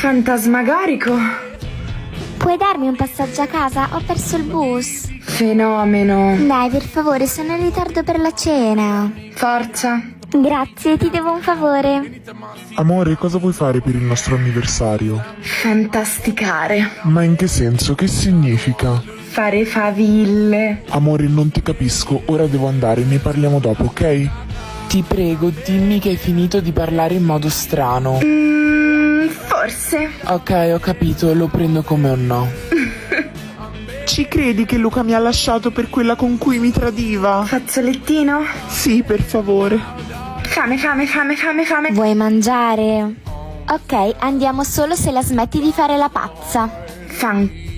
Fantasmagorico. Puoi darmi un passaggio a casa? Ho perso il bus. Fenomeno. Dai, per favore, sono in ritardo per la cena. Forza. Grazie, ti devo un favore. Amore, cosa vuoi fare per il nostro anniversario? Fantasticare. Ma in che senso? Che significa? Fare faville. Amore, non ti capisco, ora devo andare, ne parliamo dopo, ok? Ti prego, dimmi che hai finito di parlare in modo strano. Forse. Ok, ho capito, lo prendo come un no. Ci credi che Luca mi ha lasciato per quella con cui mi tradiva? Fazzolettino? Sì, per favore. Fame. Vuoi mangiare? Ok, andiamo solo se la smetti di fare la pazza. Fanculo.